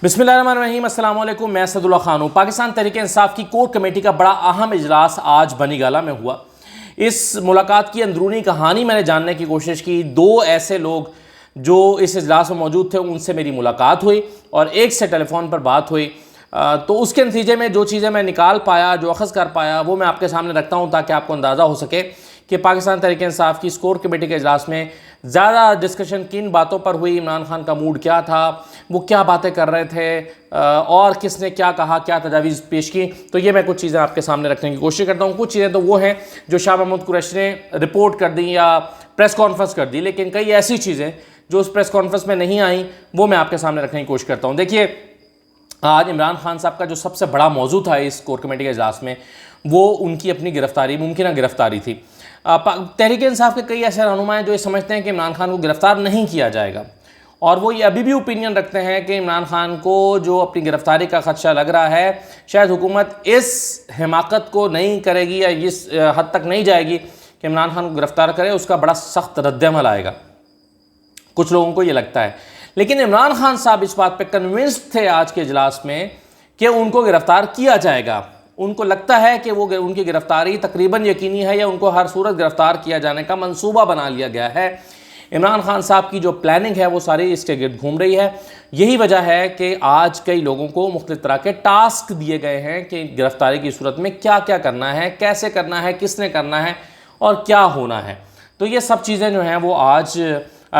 बिस्मिल्लाहिर्रहमानिर्रहीम, अस्सलाम वालेकुम। मैं असदुल्ला खान हूँ। पाकिस्तान तहरीक इंसाफ की कोर कमेटी का बड़ा अहम इजलास आज बनीगाला में हुआ। इस मुलाकात की अंदरूनी कहानी मैंने जानने की कोशिश की। दो ऐसे लोग जो इस इजलास में मौजूद थे उनसे मेरी मुलाकात हुई और एक से टेलीफोन पर बात हुई। तो उसके नतीजे में जो चीज़ें मैं निकाल पाया, जो अखज़ कर पाया, वो मैं आपके सामने रखता हूँ ताकि आपको अंदाज़ा हो सके कि पाकिस्तान तहरीक इंसाफ की स्कोर कमेटी के इजलास में ज़्यादा डिस्कशन किन बातों पर हुई, इमरान खान का मूड क्या था, वो क्या बातें कर रहे थे और किसने क्या कहा, क्या तजावीज़ पेश की। तो ये मैं कुछ चीज़ें आपके सामने रखने की कोशिश करता हूँ। कुछ चीज़ें तो वो हैं जो शाह महमूद कुरैशी ने रिपोर्ट कर दी या प्रेस कॉन्फ्रेंस कर दी, लेकिन कई ऐसी चीज़ें जो उस प्रेस कॉन्फ्रेंस में नहीं आई वो मैं आपके सामने रखने की कोशिश करता हूँ। देखिए, आज इमरान खान साहब का जो सबसे बड़ा मौजू था इस कोर कमेटी के इजलास में, वो उनकी अपनी गिरफ्तारी, मुमकिन गिरफ्तारी थी। तहरीक इंसाफ के कई ऐसे रहनुमा हैं जो ये समझते हैं कि इमरान खान को गिरफ्तार नहीं किया जाएगा और वो ये अभी भी ओपिनियन रखते हैं कि इमरान खान को जो अपनी गिरफ्तारी का खदशा लग रहा है, शायद हुकूमत इस हिमाकत को नहीं करेगी या इस हद तक नहीं जाएगी कि इमरान खान को गिरफ्तार करे, उसका बड़ा सख्त रद्दअमल आएगा। कुछ लोगों को ये लगता है, लेकिन इमरान खान साहब इस बात पे कन्विंस्ड थे आज के इजलास में कि उनको गिरफ्तार किया जाएगा। उनको लगता है कि वो उनकी गिरफ्तारी तकरीबन यकीनी है या उनको हर सूरत गिरफ्तार किया जाने का मंसूबा बना लिया गया है। इमरान खान साहब की जो प्लानिंग है वो सारी इसके गिर्द घूम रही है। यही वजह है कि आज कई लोगों को मुख्तलिफ तरह के टास्क दिए गए हैं कि गिरफ्तारी की सूरत में क्या क्या करना है, कैसे करना है, किसने करना है और क्या होना है। तो ये सब चीज़ें जो हैं वो आज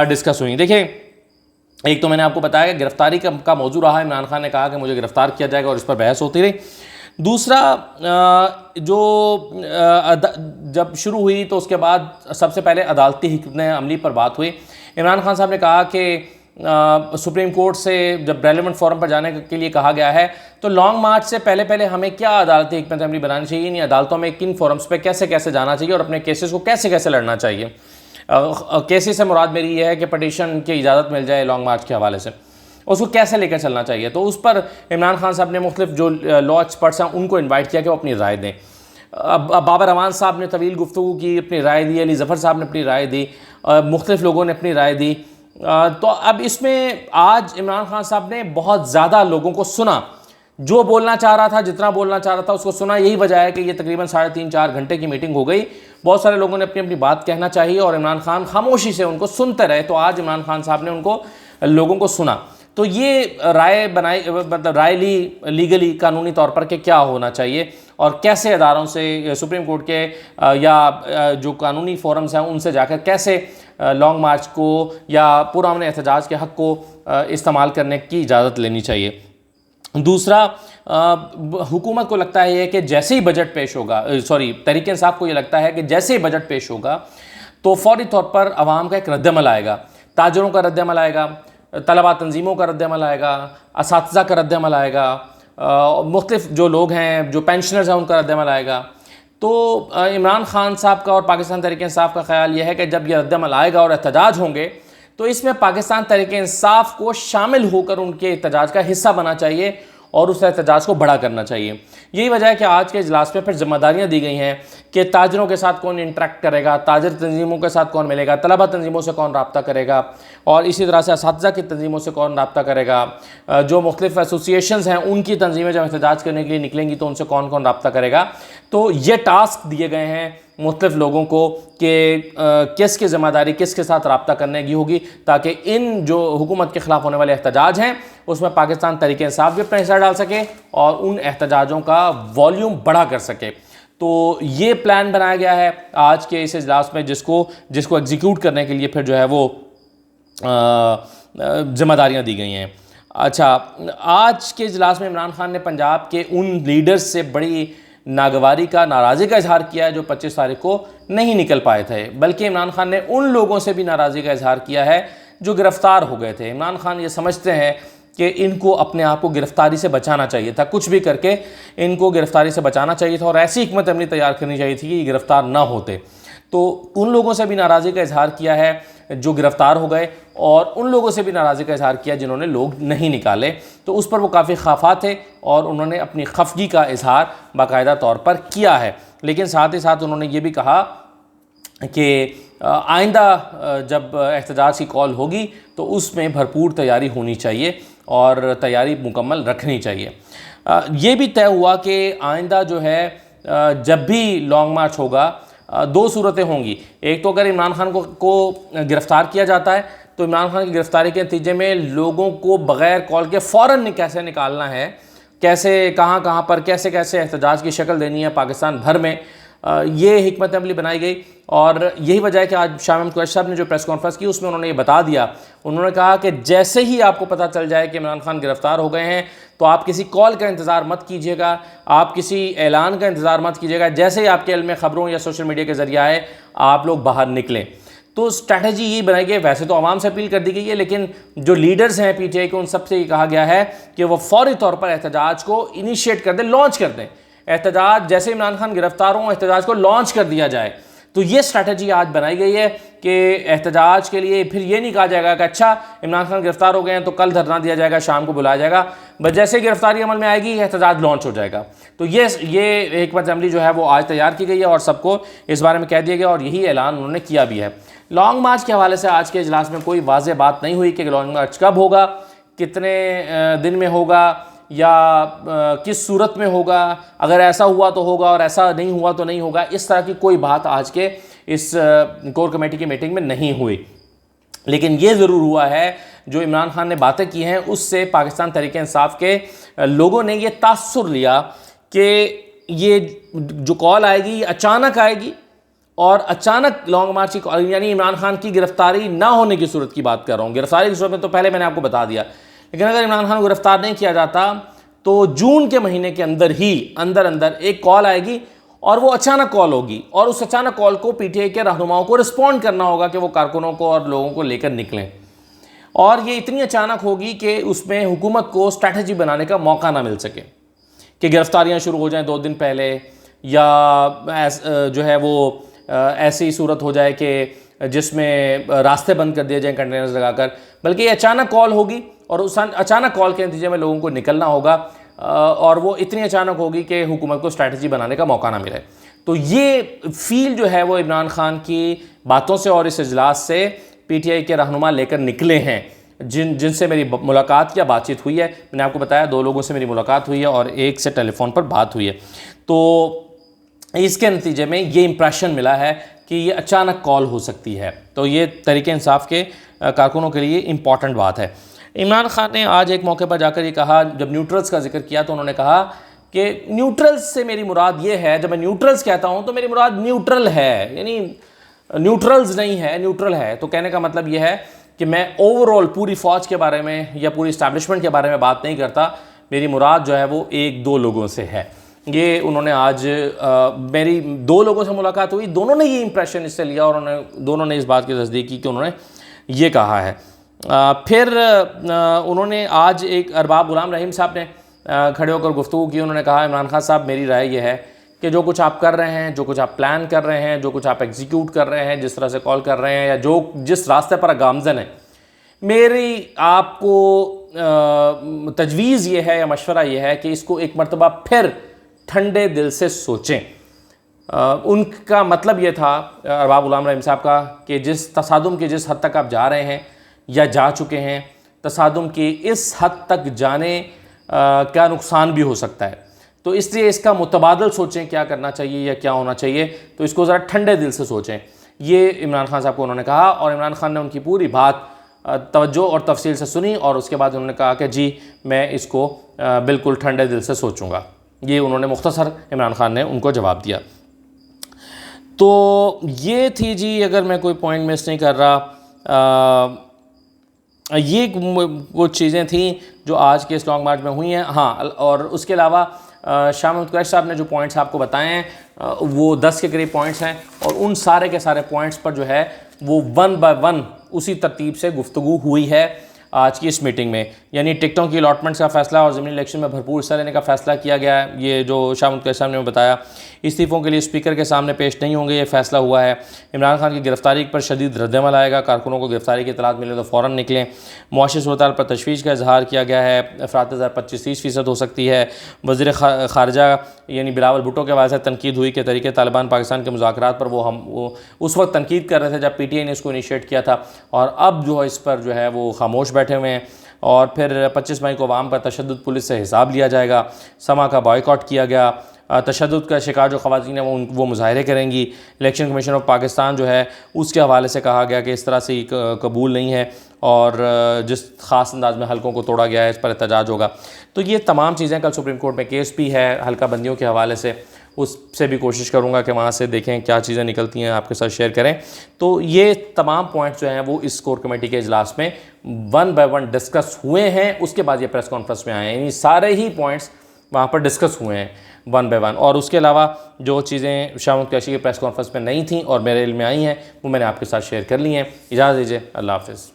डिस्कस हुई। देखिए, एक तो मैंने आपको बताया कि गिरफ्तारी का मौजू रहा। इमरान खान ने कहा कि मुझे गिरफ्तार किया जाएगा और इस पर बहस होती रही। दूसरा, जब शुरू हुई तो उसके बाद सबसे पहले अदालती हिकमत अमली पर बात हुई। इमरान खान साहब ने कहा कि सुप्रीम कोर्ट से जब रेलेवेंट फोरम पर जाने के लिए कहा गया है तो लॉन्ग मार्च से पहले पहले हमें क्या अदालती हिकमत अमली बनानी चाहिए, इन अदालतों में किन फोरम्स पे कैसे कैसे जाना चाहिए और अपने केसेस को कैसे कैसे लड़ना चाहिए। केसेस से मुराद मेरी ये है कि पटिशन की इजाज़त मिल जाए लॉन्ग मार्च के हवाले से, उसको कैसे लेकर चलना चाहिए। तो उस पर इमरान खान साहब ने मुख्तलिफ जो लॉ एक्सपर्ट्स हैं उनको इन्वाइट किया कि वो अपनी राय दें। बाबर अमान साहब ने तवील गुफ्तगू की, अपनी राय दी। अली ज़फ़र साहब ने अपनी राय दी। मुख्तलिफ लोगों ने अपनी राय दी। तो अब इसमें आज इमरान खान साहब ने बहुत ज़्यादा लोगों को सुना, जो बोलना चाह रहा था, जितना बोलना चाह रहा था उसको सुना। यही वजह है कि ये तकरीबन 3.5-4 घंटे की मीटिंग हो गई। बहुत सारे लोगों ने अपनी अपनी बात कहना चाहिए और इमरान खान खामोशी से उनको सुनते रहे। तो आज इमरान खान साहब ने उनको लोगों को सुना, तो ये राय बनाई, मतलब राय ली लीगली, कानूनी तौर पर कि क्या होना चाहिए और कैसे अदारों से, सुप्रीम कोर्ट के या जो कानूनी फोरम्स हैं उनसे जाकर कैसे लॉन्ग मार्च को या पुरअमन एहतजाज के हक़ को इस्तेमाल करने की इजाज़त लेनी चाहिए। दूसरा, हुकूमत को लगता है कि जैसे ही बजट पेश होगा, तहरीक इंसाफ को ये लगता है कि जैसे ही बजट पेश होगा तो फौरी तौर पर अवाम का एक रद्दअमल आएगा। ताजरों का रद्दअमल आएगा, तलबा तंजीमों का रद्दअमल आएगा, असातिज़ा का रद्दअमल आएगा, मुख्तलिफ जो लोग हैं, जो पेंशनर्स हैं, उनका रद्दअमल आएगा। तो इमरान खान साहब का और पाकिस्तान तहरीक इंसाफ का ख्याल यह है कि जब यह रद्दअमल आएगा और एहतजाज होंगे तो इसमें पाकिस्तान तहरीक इंसाफ को शामिल होकर उनके एहतजाज का हिस्सा बनना चाहिए और उस एहतजाज को बड़ा करना चाहिए। यही वजह है कि आज के इजलास में फिर जिम्मेदारियाँ दी गई हैं कि ताजरों के साथ कौन इंटरेक्ट करेगा, ताजर तंजीमों के साथ कौन मिलेगा, तलबा तंजीमों से कौन रब्ता करेगा और इसी तरह से असातिज़ा की तंजीमों से कौन रब्ता करेगा, जो मुख्तलिफ एसोसिएशंस हैं उनकी तंजीमें जब एहतजाज करने के लिए निकलेंगी तो उनसे कौन कौन रब्ता करेगा। तो ये टास्क दिए गए हैं मुख्तलिफ लोगों को कि किसकी ज़िम्मेदारी किसके साथ रब्ता करने की होगी, ताकि इन जो हुकूमत के ख़िलाफ़ होने वाले एहतजाज हैं उसमें पाकिस्तान तहरीक इंसाफ भी अपना हिस्सा डाल सके और उन एहतजाजों का वॉल्यूम बढ़ा कर सके। तो ये प्लान बनाया गया है आज के इस इजलास में, जिसको एग्जीक्यूट करने के लिए फिर जो है वो जिम्मेदारियाँ दी गई हैं। अच्छा, आज के इजलास में इमरान खान ने पंजाब के उन लीडर्स से बड़ी नागवारी का, नाराज़गी का इजहार किया है जो 25 तारीख को नहीं निकल पाए थे, बल्कि इमरान खान ने उन लोगों से भी नाराज़गी का इजहार किया है जो गिरफ़्तार हो गए थे। इमरान खान ये समझते हैं कि इनको अपने आप को गिरफ्तारी से बचाना चाहिए था, कुछ भी करके इनको गिरफ्तारी से बचाना चाहिए था और ऐसी हिकमत अमली तैयार करनी चाहिए थी कि ये गिरफ्तार ना होते। तो उन लोगों से भी नाराज़गी का इजहार किया है जो गिरफ्तार हो गए और उन लोगों से भी नाराज़गी का इजहार किया जिन्होंने लोग नहीं निकाले। तो उस पर वो काफ़ी खफा थे और उन्होंने अपनी खफगी का इजहार बाकायदा तौर पर किया है। लेकिन साथ ही साथ उन्होंने ये भी कहा कि आइंदा जब एहतजाज की कॉल होगी तो उसमें भरपूर तैयारी होनी चाहिए और तैयारी मुकम्मल रखनी चाहिए। ये भी तय हुआ कि आइंदा जो है जब भी लॉन्ग मार्च होगा दो सूरतें होंगी। एक तो अगर इमरान खान को गिरफ़्तार किया जाता है तो इमरान खान की गिरफ़्तारी के नतीजे में लोगों को बग़ैर कॉल के फ़ौरन कैसे निकालना है, कैसे कहाँ पर कैसे कैसे एहतजाज की शक्ल देनी है पाकिस्तान भर में, ये हिकमत अमली बनाई गई। और यही वजह है कि आज शाह महमूद कुरैशी साहब ने जो प्रेस कॉन्फ्रेंस की उसमें उन्होंने ये बता दिया। उन्होंने कहा कि जैसे ही आपको पता चल जाए कि इमरान खान गिरफ़्तार हो गए हैं तो आप किसी कॉल का इंतज़ार मत कीजिएगा, आप किसी ऐलान का इंतज़ार मत कीजिएगा। जैसे ही आपके इल्म में ख़बरों या सोशल मीडिया के ज़रिए आए आप लोग बाहर निकलें। तो स्ट्रैटेजी ये बनाई गई। वैसे तो आवाम से अपील कर दी गई है, लेकिन जो लीडर्स हैं पीटीआई के उन सबसे ये कहा गया है कि वो फौरी तौर पर एहतजाज को इनिशिएट कर दें, लॉन्च कर दें। एहतजाज जैसे इमरान खान गिरफ्तार हों एहतजाज को लॉन्च कर दिया जाए। तो ये स्ट्रैटेजी आज बनाई गई है कि एहतजाज के लिए फिर ये नहीं कहा जाएगा कि अच्छा इमरान खान गिरफ्तार हो गए हैं तो कल धरना दिया जाएगा, शाम को बुलाया जाएगा, बस जैसे गिरफ्तारी अमल में आएगी एहतजाज लॉन्च हो जाएगा। तो ये हिकमत अमली जो है वो आज तैयार की गई है और सबको इस बारे में कह दिया गया और यही ऐलान उन्होंने किया भी है। लॉन्ग मार्च के हवाले से आज के इजलास में कोई वाज़ेह बात नहीं हुई कि लॉन्ग मार्च कब होगा, कितने दिन में होगा या किस सूरत में होगा, अगर ऐसा हुआ तो होगा और ऐसा नहीं हुआ तो नहीं होगा। इस तरह की कोई बात आज के इस कोर कमेटी की मीटिंग में नहीं हुई। लेकिन ये ज़रूर हुआ है जो इमरान खान ने बातें की हैं उससे पाकिस्तान तहरीक इंसाफ के लोगों ने ये तासुर लिया कि ये जो कॉल आएगी अचानक आएगी और अचानक लॉन्ग मार्च की, यानी इमरान खान की गिरफ्तारी ना होने की सूरत की बात कर रहा हूँ। गिरफ्तारी की सूरत में तो पहले मैंने आपको बता दिया, लेकिन अगर इमरान खान को गिरफ्तार नहीं किया जाता तो जून के महीने के अंदर ही अंदर एक कॉल आएगी और वो अचानक कॉल होगी और उस अचानक कॉल को पीटीआई के रहनुमाओं को रिस्पॉन्ड करना होगा कि वो कारकुनों को और लोगों को लेकर निकलें। और ये इतनी अचानक होगी कि उसमें हुकूमत को स्ट्रैटेजी बनाने का मौका ना मिल सके कि गिरफ्तारियाँ शुरू हो जाएँ 2 दिन पहले या जो है वो ऐसी सूरत हो जाए कि जिसमें रास्ते बंद कर दिए जाएँ कंटेनर्स लगाकर, बल्कि अचानक कॉल होगी और उस अचानक कॉल के नतीजे में लोगों को निकलना होगा और वो इतनी अचानक होगी कि हुकूमत को स्ट्रैटेजी बनाने का मौका ना मिले। तो ये फील जो है वो इमरान खान की बातों से और इस इजलास से पीटीआई के रहनुमा लेकर निकले हैं जिनसे मेरी मुलाकात या बातचीत हुई है। मैंने आपको बताया 2 लोगों से मेरी मुलाकात हुई है और एक से टेलीफोन पर बात हुई है। तो इसके नतीजे में ये इंप्रेशन मिला है कि ये अचानक कॉल हो सकती है। तो ये तहरीक इंसाफ के कारकुनों के लिए इम्पॉर्टेंट बात है। इमरान खान ने आज एक मौके पर जाकर ये कहा, जब न्यूट्रल्स का जिक्र किया तो उन्होंने कहा कि न्यूट्रल्स से मेरी मुराद ये है, जब मैं न्यूट्रल्स कहता हूँ तो मेरी मुराद न्यूट्रल है, यानी न्यूट्रल्स नहीं है, न्यूट्रल है। तो कहने का मतलब ये है कि मैं ओवरऑल पूरी फ़ौज के बारे में या पूरी इस्टेब्लिशमेंट के बारे में बात नहीं करता, मेरी मुराद जो है वो 1-2 लोगों से है। ये उन्होंने आज मेरी 2 लोगों से मुलाकात हुई, दोनों ने ये इंप्रेशन इससे लिया और दोनों ने इस बात की तस्दीक की कि उन्होंने ये कहा है। फिर उन्होंने आज एक अरबाब गुलाम रहीम साहब ने खड़े होकर गुफ्तगू की। उन्होंने कहा इमरान खान साहब मेरी राय ये है कि जो कुछ आप कर रहे हैं, जो कुछ आप प्लान कर रहे हैं, जो कुछ आप एग्जीक्यूट कर रहे हैं, जिस तरह से कॉल कर रहे हैं या जिस रास्ते पर गामजन है, मेरी आपको तजवीज़ ये है या मशवरा ये है कि इसको एक मरतबा फिर ठंडे दिल से सोचें। उनका मतलब ये था अरबाब गुलाम रहीम साहब का कि जिस तसादुम की जिस हद तक आप जा रहे हैं या जा चुके हैं, तसादुम की इस हद तक जाने का नुकसान भी हो सकता है। तो इसलिए इसका मुतबादल सोचें क्या करना चाहिए या क्या होना चाहिए, तो इसको ज़रा ठंडे दिल से सोचें। ये इमरान खान साहब को उन्होंने कहा और इमरान खान ने उनकी पूरी बात तवज्जो और तफसील से सुनी और उसके बाद उन्होंने कहा कि जी मैं इसको बिल्कुल ठंडे दिल से सोचूंगा। ये उन्होंने मुख्तसर इमरान खान ने उनको जवाब दिया। तो ये थी जी, अगर मैं कोई पॉइंट मिस नहीं कर रहा, ये वो चीज़ें थी जो आज के इस लॉन्ग मार्च में हुई हैं। हाँ, और उसके अलावा शाह महमूद कुरैशी साहब ने जो पॉइंट्स आपको बताए हैं वो 10 के करीब पॉइंट्स हैं और उन सारे के सारे पॉइंट्स पर जो है वो 1 बाय 1 उसी तरतीब से गुफ्तगू हुई है आज की इस मीटिंग में। यानी टिकटों की अलॉटमेंट्स का फैसला और ज़मीनी इलेक्शन में भरपूर हिस्सा लेने का फैसला किया गया है। ये जो शाह महमूद कुरैशी साहब ने बताया, इस्तीफ़ों के लिए स्पीकर के सामने पेश नहीं होंगे, ये फैसला हुआ है। इमरान खान की गिरफ्तारी पर शदीद रद्दअमल आएगा, कारकुनों को गिरफ्तारी की इत्तलात मिले तो फ़ौरन निकलें। मुआशी सूरत पर तशवीश का इजहार किया गया है, अफरात ज़र 25-30% हो सकती है। वज़ीर ख़ारजा यानी बिलावल भुट्टो के हवाले से तनकीद हुई कि तरीक़े तालिबान पाकिस्तान के मुज़ाकरात पर वो उस वक्त तनकीद कर रहे थे जब PTI ने इसको इनिशिएट किया था और अब जो है इस पर जो है वो खामोश बैठे हुए हैं। और फिर 25 मई को अवाम पर तशद्दुद पुलिस से हिसाब लिया जाएगा। समा का बॉयकॉट किया गया। तशद्दुद का शिकार जो ख़वातीन हैं वो मुज़ाहरे करेंगी। इलेक्शन कमीशन ऑफ पाकिस्तान जो है उसके हवाले से कहा गया कि इस तरह से कबूल नहीं है और जिस ख़ास अंदाज में हलकों को तोड़ा गया है इस पर एहतजाज होगा। तो ये तमाम चीज़ें कल सुप्रीम कोर्ट में केस भी है हल्का बंदियों के हवाले से, उससे भी कोशिश करूँगा कि वहाँ से देखें क्या चीज़ें निकलती हैं, आपके साथ शेयर करें। तो ये तमाम पॉइंट्स जो हैं वो इस कोर कमेटी के इजलास में 1 बाय 1 डिस्कस हुए हैं। उसके बाद ये प्रेस कॉन्फ्रेंस में आए हैं, यानी सारे ही पॉइंट्स वहाँ पर डिस्कस हुए हैं 1 बाय 1। और उसके अलावा जो चीज़ें शाह महमूद कुरैशी की प्रेस कॉन्फ्रेंस में नहीं थी और मेरे इल्म में आई हैं वो मैंने आपके साथ शेयर कर ली हैं। इजाज़त दीजिए, अल्लाह हाफ़िज़।